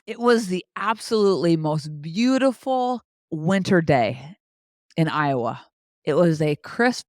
It was the absolutely most beautiful winter day in Iowa. It was a crisp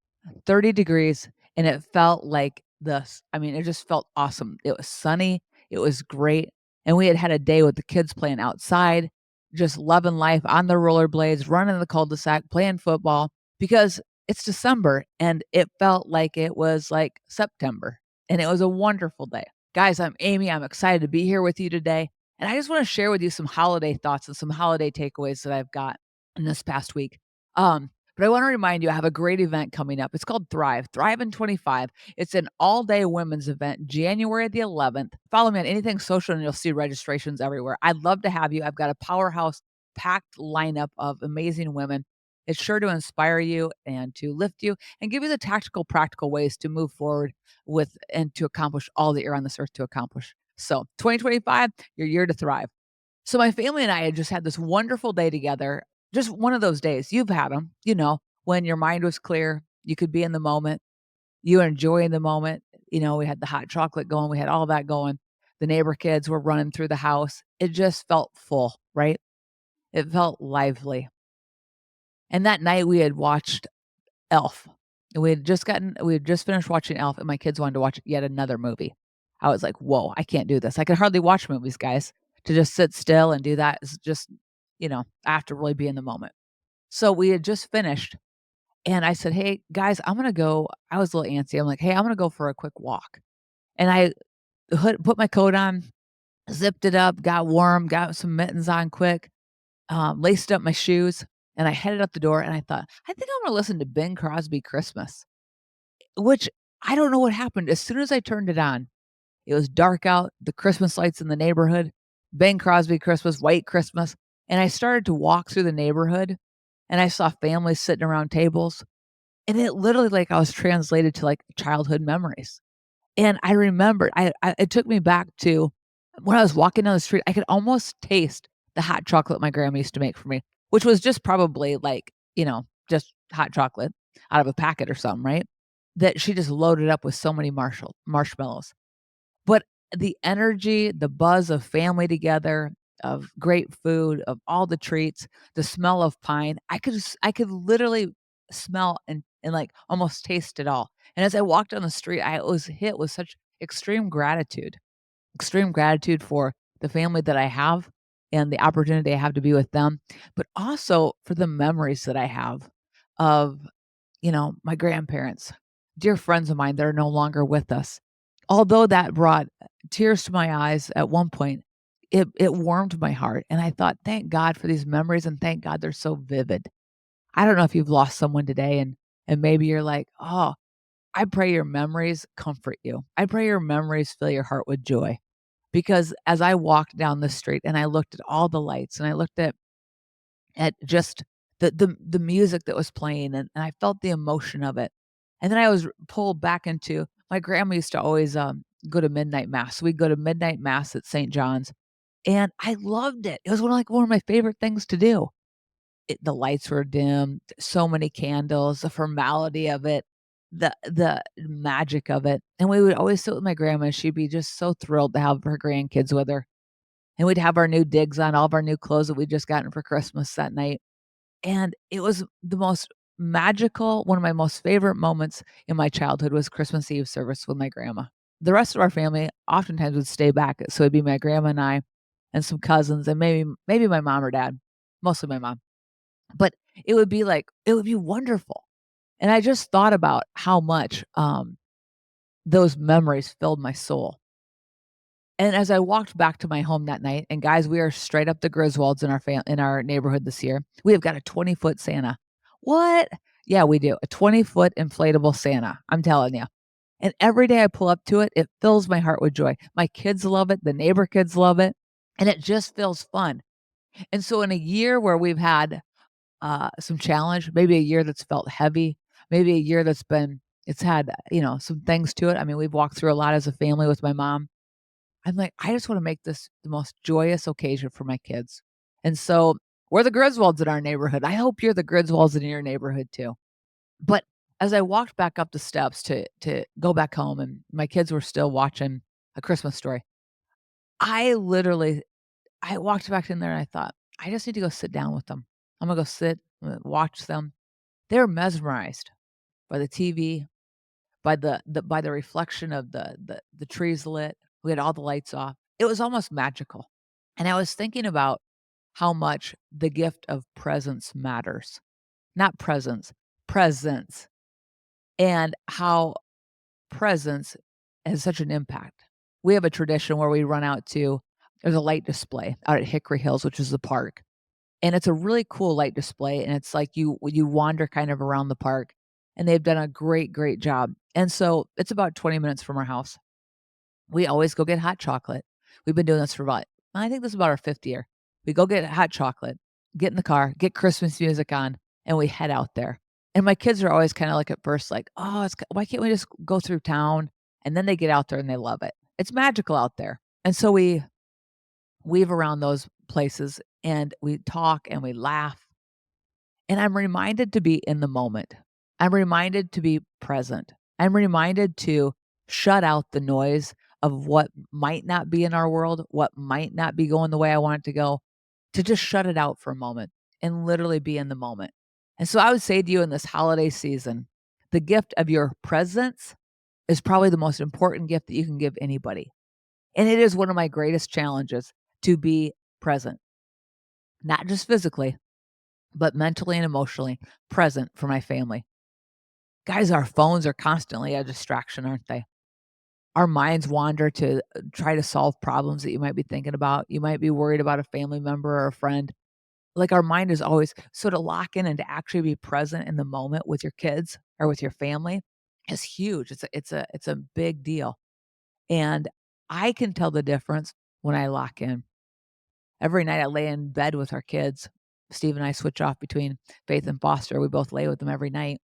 30 degrees, and it felt like this. I mean, it just felt awesome. It was sunny, it was great, and we had had a day with the kids playing outside, just loving life on the rollerblades, running the cul-de-sac, playing football because it's December, and it felt like it was, like, September, and it was a wonderful day. Guys, I'm Amy, I'm excited to be here with you today, and I just wanna share with you some holiday thoughts and some holiday takeaways that I've got in this past week. But I wanna remind you, I have a great event coming up. It's called Thrive in 25. It's an all-day women's event, January the 11th. Follow me on anything social, and you'll see registrations everywhere. I'd love to have you. I've got a powerhouse packed lineup of amazing women. It's sure to inspire you and to lift you and give you the tactical, practical ways to move forward with and to accomplish all that you're on this earth to accomplish. So, 2025, your year to thrive. So my family and I had just had this wonderful day together. Just one of those days. You've had them, when your mind was clear, you could be in the moment, you were enjoying the moment. We had the hot chocolate going, we had all that going. The neighbor kids were running through the house. It just felt full, right? It felt lively. And that night we had watched Elf. We had just finished watching Elf, and my kids wanted to watch yet another movie. I was like, "Whoa, I can't do this. I can hardly watch movies, guys. To just sit still and do that is just, I have to really be in the moment." So we had just finished, and I said, "Hey, guys, I'm gonna go." I was a little antsy. I'm like, "Hey, I'm gonna go for a quick walk." And I put my coat on, zipped it up, got warm, got some mittens on quick, laced up my shoes, and I headed out the door, and I thought, "I think I'm gonna listen to Bing Crosby Christmas." Which I don't know what happened. As soon as I turned it on, it was dark out, the Christmas lights in the neighborhood, Bing Crosby Christmas, White Christmas, and I started to walk through the neighborhood, and I saw families sitting around tables, and it literally like I was translated to, like, childhood memories. And I remembered I it took me back to when I was walking down the street, I could almost taste the hot chocolate my grandma used to make for me, which was just probably like, just hot chocolate out of a packet or something, right? That she just loaded up with so many marshmallows. But the energy, the buzz of family together, of great food, of all the treats, the smell of pine, I could literally smell and, like, almost taste it all. And as I walked down the street, I was hit with such extreme gratitude for the family that I have and the opportunity I have to be with them, but also for the memories that I have of, my grandparents, dear friends of mine that are no longer with us. Although that brought tears to my eyes at one point, it warmed my heart, and I thought, "Thank God for these memories, and thank God they're so vivid." I don't know if you've lost someone today and maybe you're like, "Oh, I pray your memories comfort you. I pray your memories fill your heart with joy." Because as I walked down the street and I looked at all the lights and I looked at just the music that was playing and I felt the emotion of it. And then I was pulled back into my grandma used to always, go to midnight mass. So we'd go to midnight mass at St. John's, and I loved it. It was one of my favorite things to do. The lights were dim, so many candles, the formality of it, the magic of it, and we would always sit with my grandma, she'd be just so thrilled to have her grandkids with her, and we'd have our new digs on, all of our new clothes that we'd just gotten for Christmas that night, and it was the most magical one of my most favorite moments in my childhood was Christmas Eve service with my grandma. The rest of our family oftentimes would stay back, so it'd be my grandma and I and some cousins and maybe my mom or dad, mostly my mom. But it would be wonderful, and I just thought about how much, those memories filled my soul, and as I walked back to my home that night and guys, we are straight up the Griswolds in our neighborhood this year. We have got a 20-foot Santa. What? Yeah, we do, a 20-foot inflatable Santa, I'm telling you, and every day I pull up to it, it fills my heart with joy. My kids love it, the neighbor kids love it, and it just feels fun, and so in a year where we've had some challenge, maybe a year that's felt heavy, maybe a year it's had, some things to it. I mean, we've walked through a lot as a family with my mom. I'm like, I just want to make this the most joyous occasion for my kids. And so we're the Griswolds in our neighborhood. I hope you're the Griswolds in your neighborhood too. But as I walked back up the steps to go back home and my kids were still watching A Christmas Story, I literally I walked back in there and I thought, "I just need to go sit down with them. I'm gonna go sit, watch them." They were mesmerized by the TV, by the reflection of the trees lit. We had all the lights off. It was almost magical. And I was thinking about how much the gift of presence matters. Not presents, presence, and how presence has such an impact. We have a tradition where we run out to there's a light display out at Hickory Hills, which is the park, and it's a really cool light display, and it's like you wander kind of around the park, and they've done a great job, and so it's about 20 minutes from our house. We always go get hot chocolate. We've been doing this for about I think this is about our 5th year. We go get hot chocolate, get in the car, get Christmas music on, and we head out there. And my kids are always kinda like at first like, "Oh, why can't we just go through town?" And then they get out there and they love it. It's magical out there. And so we weave around those places and we talk and we laugh, and I'm reminded to be in the moment. I'm reminded to be present. I'm reminded to shut out the noise of what might not be in our world, what might not be going the way I want it to go, to just shut it out for a moment and literally be in the moment. And so I would say to you in this holiday season, the gift of your presence is probably the most important gift that you can give anybody. And it is one of my greatest challenges to be present, not just physically, but mentally and emotionally present for my family. Guys, our phones are constantly a distraction, aren't they? Our minds wander to try to solve problems that you might be thinking about. You might be worried about a family member or a friend. Like our mind is always so to lock in and to actually be present in the moment with your kids or with your family is huge. It's a big deal. And I can tell the difference when I lock in. Every night I lay in bed with our kids. Steve and I switch off between Faith and Foster. We both lay with them every night.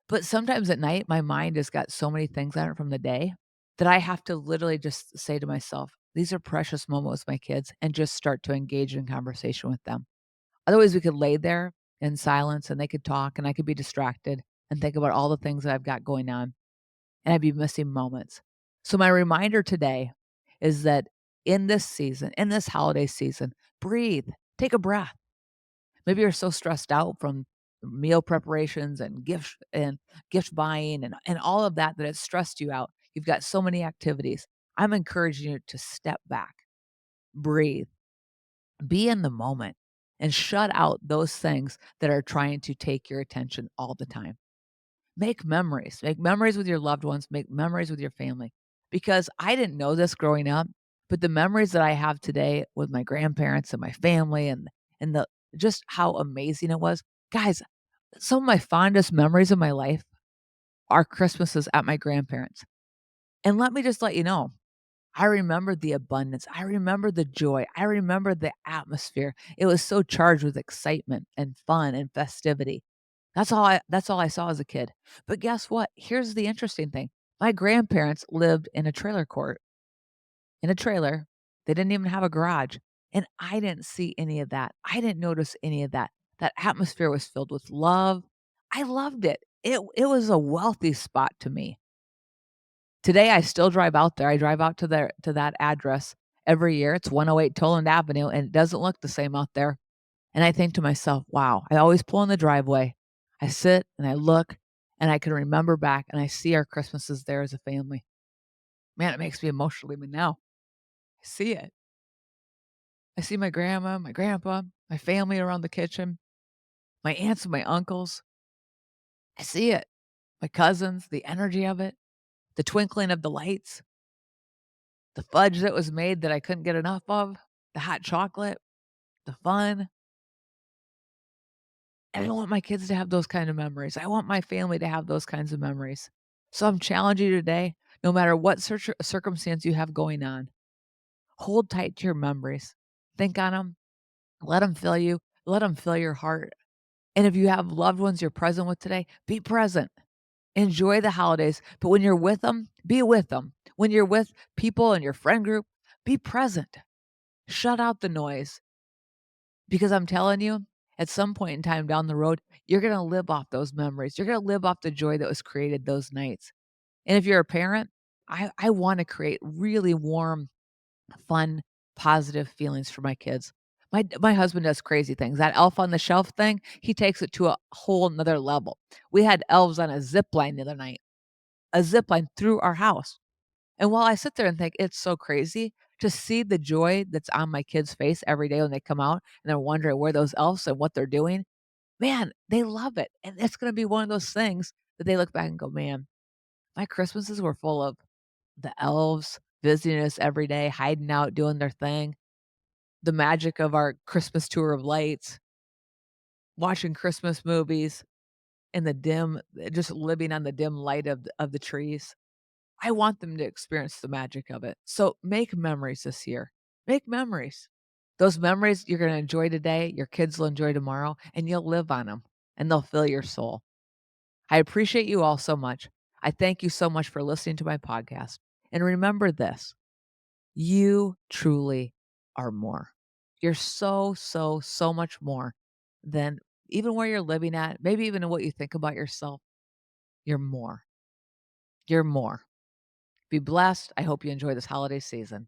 But sometimes at night, my mind has got so many things on it from the day that I have to literally just say to myself, these are precious moments with my kids and just start to engage in conversation with them. Otherwise, we could lay there in silence and they could talk and I could be distracted and think about all the things that I've got going on and I'd be missing moments. So, my reminder today is that in this season, in this holiday season, breathe, take a breath. Maybe you're so stressed out from meal preparations and gift buying and all of that that it's stressed you out. You've got so many activities. I'm encouraging you to step back, breathe, be in the moment, and shut out those things that are trying to take your attention all the time. Make memories with your loved ones, make memories with your family. Because I didn't know this growing up, but the memories that I have today with my grandparents and my family and the just how amazing it was. Guys, some of my fondest memories of my life are Christmases at my grandparents. And let me just let you know, I remember the abundance. I remember the joy. I remember the atmosphere. It was so charged with excitement and fun and festivity. That's all I saw as a kid. But guess what? Here's the interesting thing. My grandparents lived in a trailer court, in a trailer. They didn't even have a garage. And I didn't see any of that. I didn't notice any of that. That atmosphere was filled with love. I loved it. It was a wealthy spot to me. Today I still drive out there. I drive out to that address every year. It's 108 Toland Avenue and it doesn't look the same out there. And I think to myself, wow, I always pull in the driveway. I sit and I look and I can remember back and I see our Christmases there as a family. Man, it makes me emotional even now. I see it. I see my grandma, my grandpa, my family around the kitchen, my aunts and my uncles. I see it. My cousins, the energy of it, the twinkling of the lights, the fudge that was made that I couldn't get enough of, the hot chocolate, the fun. And I want my kids to have those kind of memories. I want my family to have those kinds of memories. So I'm challenging you today, no matter what circumstance you have going on, hold tight to your memories. Think on them. Let them fill you. Let them fill your heart. And if you have loved ones you're present with today, be present. Enjoy the holidays. But when you're with them, be with them. When you're with people in your friend group, be present. Shut out the noise. Because I'm telling you, at some point in time down the road, you're going to live off those memories. You're going to live off the joy that was created those nights. And if you're a parent, I want to create really warm, fun positive feelings for my kids. My husband does crazy things. That elf on the shelf thing, he takes it to a whole 'nother level. We had elves on a zip line the other night, a zip line through our house. And while I sit there and think it's so crazy to see the joy that's on my kids' face every day when they come out and they're wondering where those elves and what they're doing, man, they love it. And it's gonna be one of those things that they look back and go, "Man, my Christmases were full of the elves visiting us every day, hiding out, doing their thing, the magic of our Christmas tour of lights, watching Christmas movies in the dim just living on the dim light of the trees." I want them to experience the magic of it. So make memories this year. Make memories. Those memories you're gonna enjoy today, your kids will enjoy tomorrow, and you'll live on them, and they'll fill your soul. I appreciate you all so much. I thank you so much for listening to my podcast. And remember this, you truly are more. You're so, so, so much more than even where you're living at, maybe even in what you think about yourself. You're more. You're more. Be blessed. I hope you enjoy this holiday season.